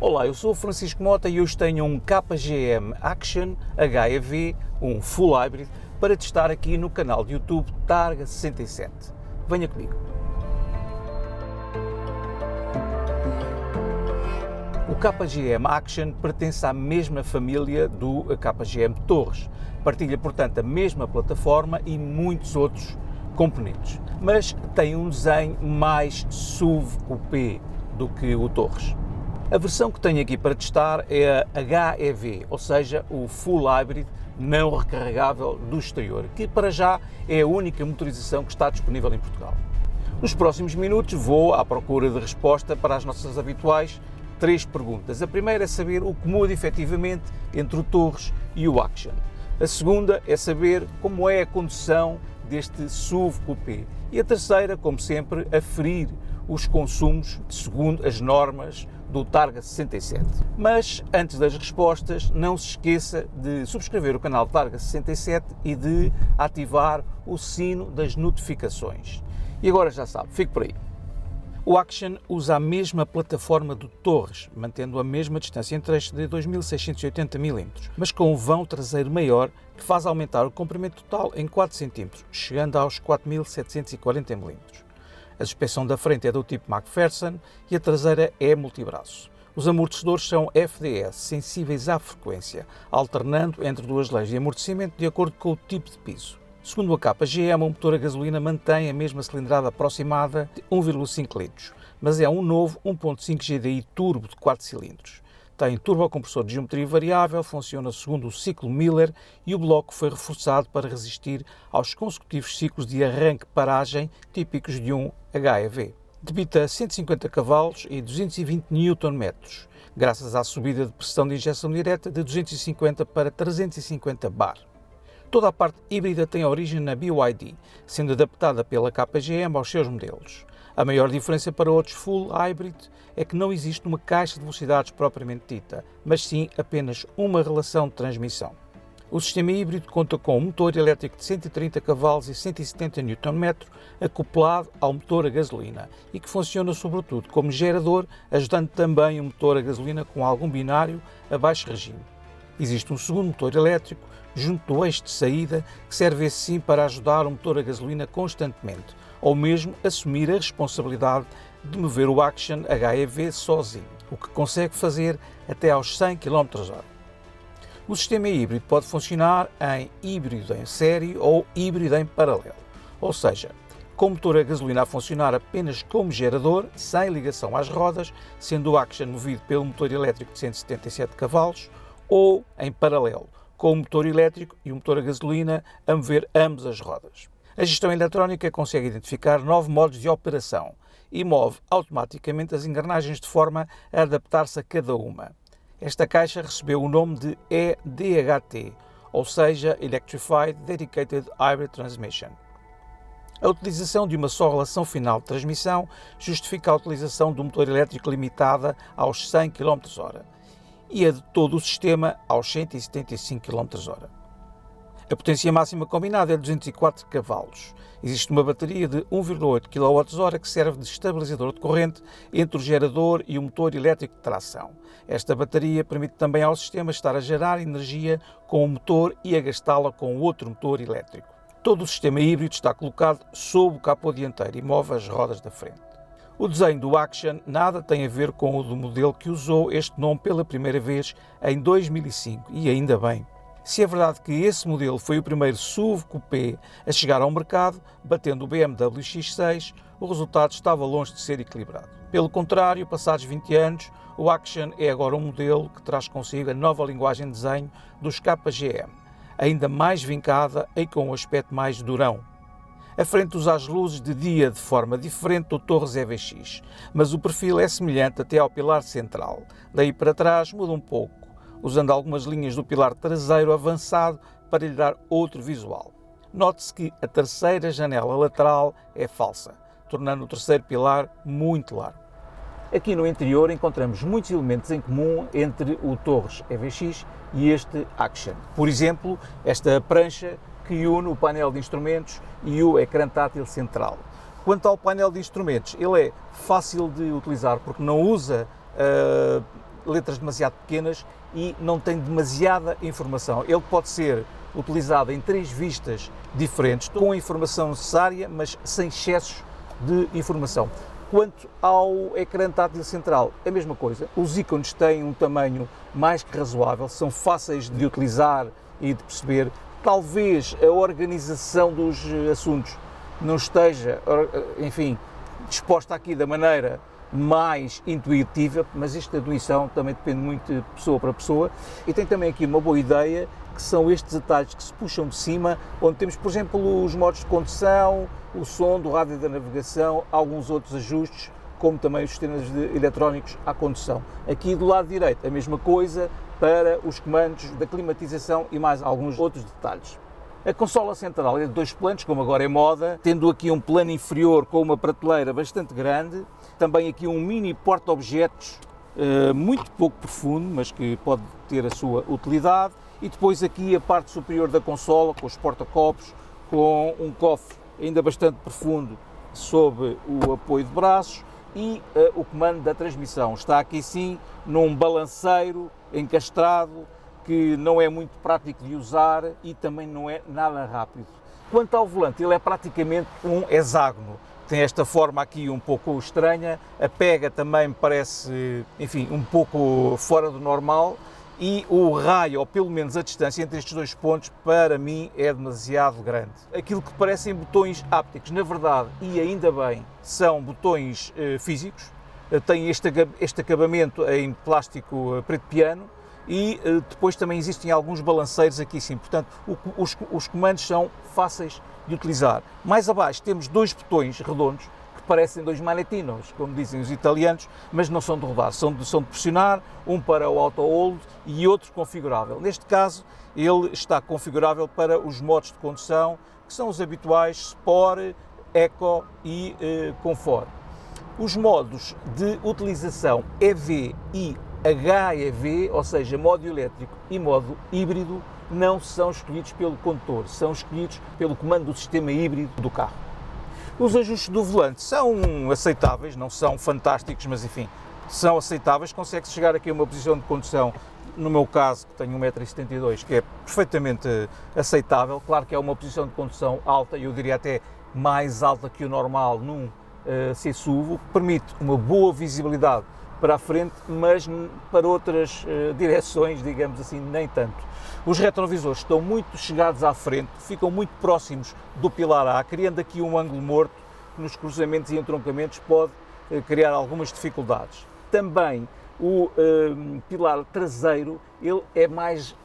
Olá, eu sou o Francisco Mota e hoje tenho um KGM Action HEV, um Full Hybrid, para testar aqui no canal de YouTube Targa 67. Venha comigo. O KGM Action pertence à mesma família do KGM Torres. Partilha, portanto, a mesma plataforma e muitos outros componentes, mas tem um desenho mais SUV coupé do que o Torres. A versão que tenho aqui para testar é a HEV, ou seja, o Full Hybrid não recarregável do exterior, que para já é a única motorização que está disponível em Portugal. Nos próximos minutos vou à procura de resposta para as nossas habituais 3 perguntas. A primeira é saber o que muda efetivamente entre o Torres e o Action. A segunda é saber como é a condução deste SUV coupé. E a terceira, como sempre, aferir os consumos segundo as normas do Targa 67. Mas, antes das respostas, não se esqueça de subscrever o canal Targa 67 e de ativar o sino das notificações. E agora já sabe, fique por aí. O Action usa a mesma plataforma do Torres, mantendo a mesma distância entre eixos de 2680 mm, mas com um vão traseiro maior que faz aumentar o comprimento total em 4 cm, chegando aos 4740 mm. A suspensão da frente é do tipo McPherson e a traseira é multibraço. Os amortecedores são FDS, sensíveis à frequência, alternando entre duas leis de amortecimento de acordo com o tipo de piso. Segundo a KGM, o motor a gasolina mantém a mesma cilindrada aproximada de 1,5 litros, mas é um novo 1.5 GDI turbo de 4 cilindros. Tem turbocompressor de geometria variável, funciona segundo o ciclo Miller e o bloco foi reforçado para resistir aos consecutivos ciclos de arranque-paragem típicos de um HEV. Debita 150 cavalos e 220 Nm, graças à subida de pressão de injeção direta de 250 para 350 bar. Toda a parte híbrida tem origem na BYD, sendo adaptada pela KGM aos seus modelos. A maior diferença para outros Full Hybrid é que não existe uma caixa de velocidades propriamente dita, mas sim apenas uma relação de transmissão. O sistema híbrido conta com um motor elétrico de 130 cavalos e 170 Nm acoplado ao motor a gasolina e que funciona sobretudo como gerador, ajudando também o motor a gasolina com algum binário a baixo regime. Existe um segundo motor elétrico junto do eixo de saída que serve assim para ajudar o motor a gasolina constantemente ou mesmo assumir a responsabilidade de mover o Action HEV sozinho, o que consegue fazer até aos 100 km/h. O sistema híbrido pode funcionar em híbrido em série ou híbrido em paralelo, ou seja, com o motor a gasolina a funcionar apenas como gerador, sem ligação às rodas, sendo o Action movido pelo motor elétrico de 177 cavalos, ou em paralelo, com o motor elétrico e o motor a gasolina a mover ambas as rodas. A gestão eletrónica consegue identificar 9 modos de operação e move automaticamente as engrenagens de forma a adaptar-se a cada uma. Esta caixa recebeu o nome de EDHT, ou seja, Electrified Dedicated Hybrid Transmission. A utilização de uma só relação final de transmissão justifica a utilização do motor elétrico limitada aos 100 km/h e a de todo o sistema aos 175 km/h. A potência máxima combinada é de 204 cavalos. Existe uma bateria de 1,8 kWh que serve de estabilizador de corrente entre o gerador e o motor elétrico de tração. Esta bateria permite também ao sistema estar a gerar energia com o motor e a gastá-la com outro motor elétrico. Todo o sistema híbrido está colocado sob o capô dianteiro e move as rodas da frente. O desenho do Action nada tem a ver com o do modelo que usou este nome pela primeira vez em 2005, e ainda bem. Se é verdade que esse modelo foi o primeiro SUV coupé a chegar ao mercado, batendo o BMW X6, o resultado estava longe de ser equilibrado. Pelo contrário, passados 20 anos, o Action é agora um modelo que traz consigo a nova linguagem de desenho dos KGM, ainda mais vincada e com um aspecto mais durão. A frente usa as luzes de dia de forma diferente do Torres EVX, mas o perfil é semelhante até ao pilar central. Daí para trás muda um pouco, usando algumas linhas do pilar traseiro avançado para lhe dar outro visual. Note-se que a terceira janela lateral é falsa, tornando o terceiro pilar muito largo. Aqui no interior encontramos muitos elementos em comum entre o Torres EVX e este Action. Por exemplo, esta prancha que une o painel de instrumentos e o ecrã tátil central. Quanto ao painel de instrumentos, ele é fácil de utilizar porque não usa letras demasiado pequenas e não tem demasiada informação. Ele pode ser utilizado em 3 vistas diferentes, com a informação necessária, mas sem excessos de informação. Quanto ao ecrã tátil central, a mesma coisa. Os ícones têm um tamanho mais que razoável, são fáceis de utilizar e de perceber. Talvez a organização dos assuntos não esteja, enfim, disposta aqui da maneira mais intuitiva, mas esta intuição também depende muito de pessoa para pessoa. E tem também aqui uma boa ideia, que são estes atalhos que se puxam de cima, onde temos, por exemplo, os modos de condução, o som do rádio da navegação, alguns outros ajustes, como também os sistemas eletrónicos à condução. Aqui do lado direito, a mesma coisa para os comandos da climatização e mais alguns outros detalhes. A consola central é de 2 planos, como agora é moda, tendo aqui um plano inferior com uma prateleira bastante grande, também aqui um mini porta-objetos muito pouco profundo, mas que pode ter a sua utilidade, e depois aqui a parte superior da consola, com os porta-copos, com um cofre ainda bastante profundo sob o apoio de braços e o comando da transmissão. Está aqui sim num balanceiro encastrado, que não é muito prático de usar e também não é nada rápido. Quanto ao volante, ele é praticamente um hexágono. Tem esta forma aqui um pouco estranha, a pega também me parece, enfim, um pouco fora do normal, e o raio, ou pelo menos a distância entre estes 2 pontos, para mim é demasiado grande. Aquilo que parecem botões ápticos, na verdade, e ainda bem, são botões físicos, têm este acabamento em plástico preto piano, e depois também existem alguns balanceiros aqui sim, portanto os comandos são fáceis de utilizar. Mais abaixo temos 2 botões redondos que parecem 2 manetinos, como dizem os italianos, mas não são de rodar, são de pressionar, um para o auto hold e outro configurável. Neste caso ele está configurável para os modos de condução, que são os habituais Sport, Eco e Comfort. Os modos de utilização EV e HEV, ou seja, modo elétrico e modo híbrido, não são escolhidos pelo condutor, são escolhidos pelo comando do sistema híbrido do carro. Os ajustes do volante são aceitáveis, não são fantásticos, mas enfim, são aceitáveis, consegue-se chegar aqui a uma posição de condução, no meu caso, que tenho 1,72 m, que é perfeitamente aceitável. Claro que é uma posição de condução alta, eu diria até mais alta que o normal num C-SUV, que permite uma boa visibilidade para a frente, mas para outras direções, digamos assim, nem tanto. Os retrovisores estão muito chegados à frente, ficam muito próximos do pilar A, criando aqui um ângulo morto que nos cruzamentos e entroncamentos pode criar algumas dificuldades. Também o pilar traseiro, ele é mais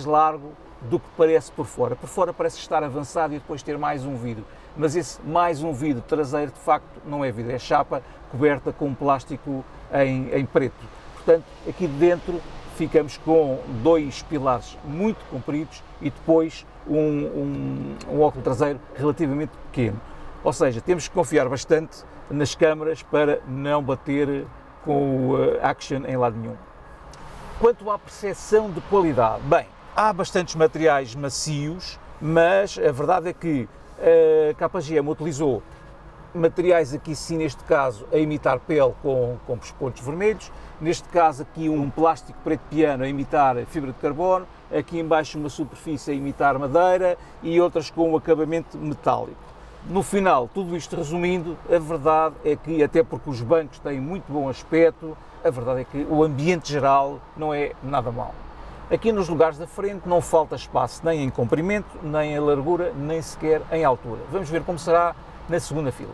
largo do que parece por fora. Por fora parece estar avançado e depois ter mais um vidro, mas esse mais um vidro traseiro de facto não é vidro, é chapa coberta com plástico em preto. Portanto, aqui dentro ficamos com 2 pilares muito compridos e depois um óculo traseiro relativamente pequeno. Ou seja, temos que confiar bastante nas câmaras para não bater com o Action em lado nenhum. Quanto à percepção de qualidade, bem, há bastantes materiais macios, mas a verdade é que a KGM utilizou materiais aqui sim, neste caso, a imitar pele com pontos vermelhos, neste caso aqui um plástico preto piano a imitar fibra de carbono, aqui embaixo uma superfície a imitar madeira e outras com um acabamento metálico. No final, tudo isto resumindo, a verdade é que, até porque os bancos têm muito bom aspecto, a verdade é que o ambiente geral não é nada mau. Aqui nos lugares da frente não falta espaço nem em comprimento, nem em largura, nem sequer em altura. Vamos ver como será na segunda fila.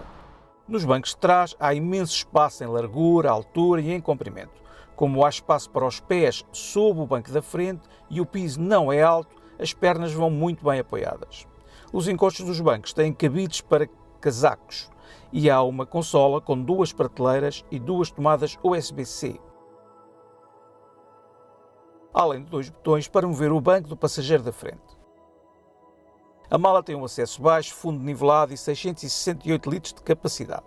Nos bancos de trás há imenso espaço em largura, altura e em comprimento. Como há espaço para os pés sob o banco da frente e o piso não é alto, as pernas vão muito bem apoiadas. Os encostos dos bancos têm cabides para casacos e há uma consola com 2 prateleiras e 2 tomadas USB-C. Além de 2 botões para mover o banco do passageiro da frente. A mala tem um acesso baixo, fundo nivelado e 668 litros de capacidade.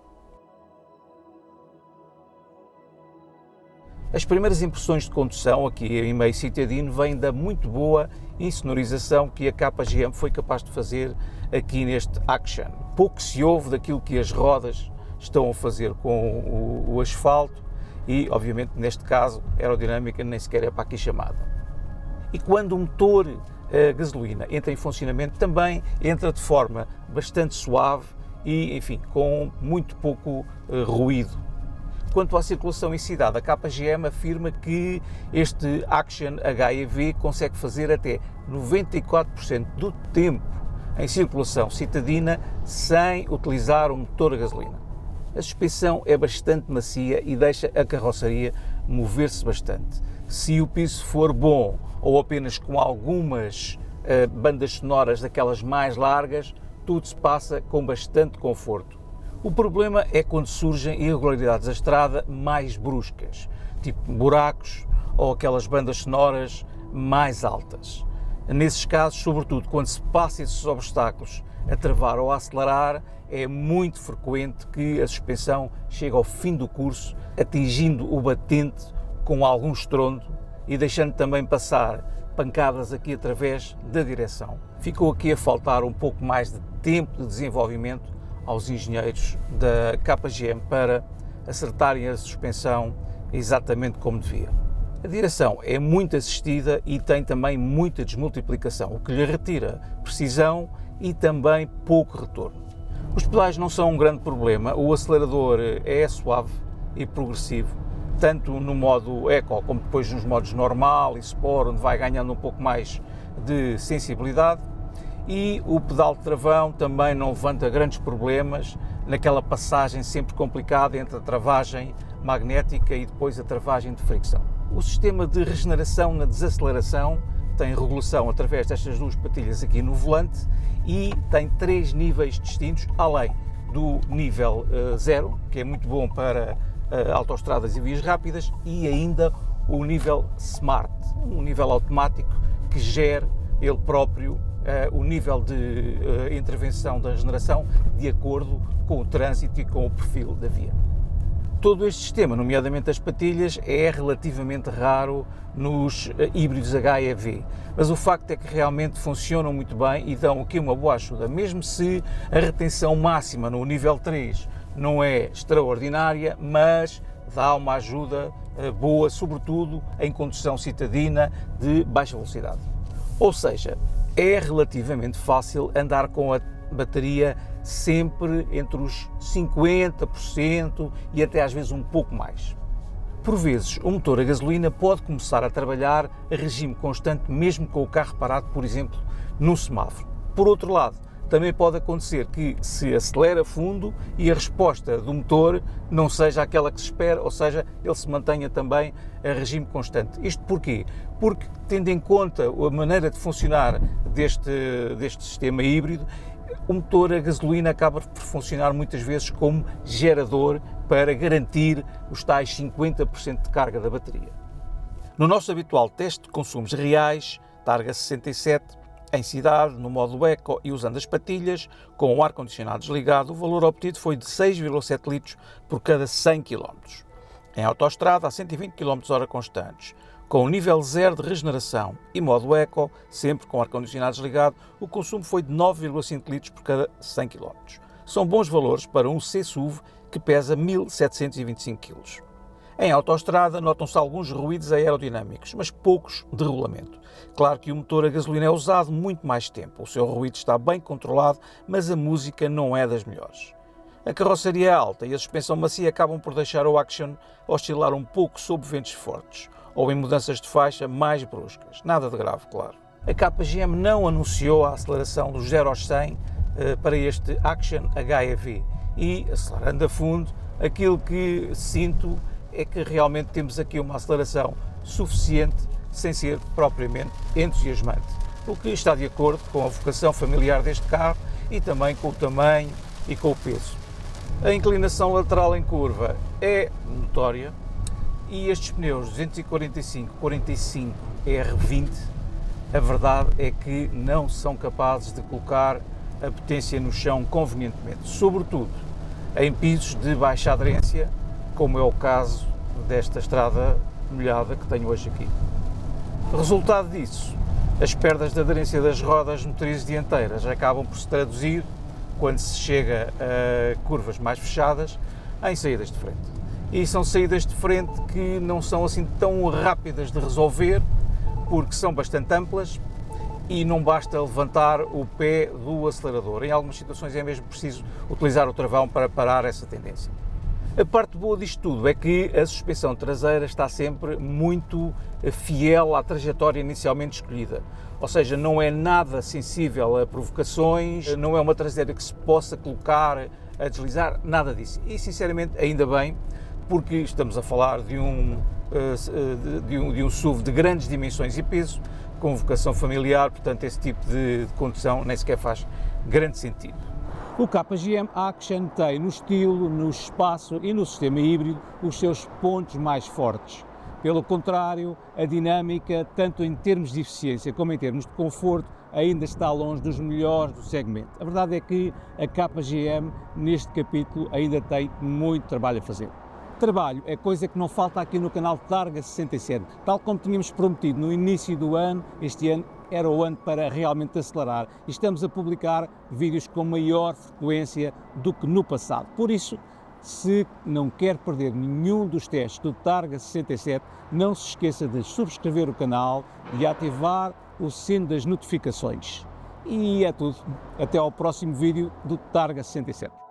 As primeiras impressões de condução aqui em meio citadino vêm da muito boa insonorização que a KGM foi capaz de fazer aqui neste Action. Pouco se ouve daquilo que as rodas estão a fazer com o asfalto e, obviamente, neste caso, a aerodinâmica nem sequer é para aqui chamada. E quando o motor a gasolina entra em funcionamento, também entra de forma bastante suave e, enfim, com muito pouco ruído. Quanto à circulação em cidade, a KGM afirma que este Action HEV consegue fazer até 94% do tempo em circulação citadina sem utilizar um motor a gasolina. A suspensão é bastante macia e deixa a carroceria mover-se bastante. Se o piso for bom ou apenas com algumas bandas sonoras daquelas mais largas, tudo se passa com bastante conforto. O problema é quando surgem irregularidades da estrada mais bruscas, tipo buracos ou aquelas bandas sonoras mais altas. Nesses casos, sobretudo quando se passa esses obstáculos a travar ou a acelerar, é muito frequente que a suspensão chegue ao fim do curso, atingindo o batente com algum estrondo e deixando também passar pancadas aqui através da direção. Ficou aqui a faltar um pouco mais de tempo de desenvolvimento aos engenheiros da KGM para acertarem a suspensão exatamente como devia. A direção é muito assistida e tem também muita desmultiplicação, o que lhe retira precisão e também pouco retorno. Os pedais não são um grande problema, o acelerador é suave e progressivo, tanto no modo Eco como depois nos modos normal e Sport, onde vai ganhando um pouco mais de sensibilidade, e o pedal de travão também não levanta grandes problemas naquela passagem sempre complicada entre a travagem magnética e depois a travagem de fricção. O sistema de regeneração na desaceleração tem regulação através destas duas patilhas aqui no volante e tem 3 níveis distintos, além do nível 0, que é muito bom para autoestradas e vias rápidas, e ainda o nível Smart, um nível automático que gera ele próprio o nível de intervenção da regeneração de acordo com o trânsito e com o perfil da via. Todo este sistema, nomeadamente as patilhas, é relativamente raro nos híbridos HEV, mas o facto é que realmente funcionam muito bem e dão aqui uma boa ajuda, mesmo se a retenção máxima no nível 3 não é extraordinária, mas dá uma ajuda boa, sobretudo em condução citadina de baixa velocidade. Ou seja, é relativamente fácil andar com a bateria sempre entre os 50% e até às vezes um pouco mais. Por vezes, o motor a gasolina pode começar a trabalhar a regime constante mesmo com o carro parado, por exemplo, num semáforo. Por outro lado, também pode acontecer que se acelera fundo e a resposta do motor não seja aquela que se espera, ou seja, ele se mantenha também a regime constante. Isto porquê? Porque, tendo em conta a maneira de funcionar deste sistema híbrido, o motor a gasolina acaba por funcionar muitas vezes como gerador para garantir os tais 50% de carga da bateria. No nosso habitual teste de consumos reais, Targa 67, em cidade, no modo Eco e usando as patilhas, com o ar-condicionado desligado, o valor obtido foi de 6,7 litros por cada 100 km. Em autoestrada, a 120 km/h constantes, com o nível 0 de regeneração e modo Eco, sempre com ar-condicionado desligado, o consumo foi de 9,5 litros por cada 100 km. São bons valores para um C-SUV que pesa 1.725 kg. Em autoestrada, notam-se alguns ruídos aerodinâmicos, mas poucos de rolamento. Claro que o motor a gasolina é usado muito mais tempo, o seu ruído está bem controlado, mas a música não é das melhores. A carroceria é alta e a suspensão macia acabam por deixar o Action oscilar um pouco sob ventos fortes, ou em mudanças de faixa mais bruscas. Nada de grave, claro. A KGM não anunciou a aceleração dos 0 aos 100 para este Action HEV e, acelerando a fundo, aquilo que sinto é que realmente temos aqui uma aceleração suficiente sem ser propriamente entusiasmante, o que está de acordo com a vocação familiar deste carro e também com o tamanho e com o peso. A inclinação lateral em curva é notória e estes pneus 245/45 R20, a verdade é que não são capazes de colocar a potência no chão convenientemente, sobretudo em pisos de baixa aderência, como é o caso desta estrada molhada que tenho hoje aqui. Resultado disso, as perdas de aderência das rodas motrizes dianteiras acabam por se traduzir, quando se chega a curvas mais fechadas, em saídas de frente. E são saídas de frente que não são assim tão rápidas de resolver, porque são bastante amplas e não basta levantar o pé do acelerador. Em algumas situações é mesmo preciso utilizar o travão para parar essa tendência. A parte boa disto tudo é que a suspensão traseira está sempre muito fiel à trajetória inicialmente escolhida. Ou seja, não é nada sensível a provocações, não é uma traseira que se possa colocar a deslizar, nada disso. E sinceramente, ainda bem, porque estamos a falar de um SUV de grandes dimensões e peso, com vocação familiar, portanto esse tipo de condução nem sequer faz grande sentido. O KGM Action tem no estilo, no espaço e no sistema híbrido os seus pontos mais fortes. Pelo contrário, a dinâmica, tanto em termos de eficiência como em termos de conforto, ainda está longe dos melhores do segmento. A verdade é que a KGM, neste capítulo, ainda tem muito trabalho a fazer. Trabalho é coisa que não falta aqui no canal Targa 67. Tal como tínhamos prometido no início do ano, este ano era o ano para realmente acelerar e estamos a publicar vídeos com maior frequência do que no passado. Por isso, se não quer perder nenhum dos testes do Targa 67, não se esqueça de subscrever o canal e ativar o sino das notificações. E é tudo. Até ao próximo vídeo do Targa 67.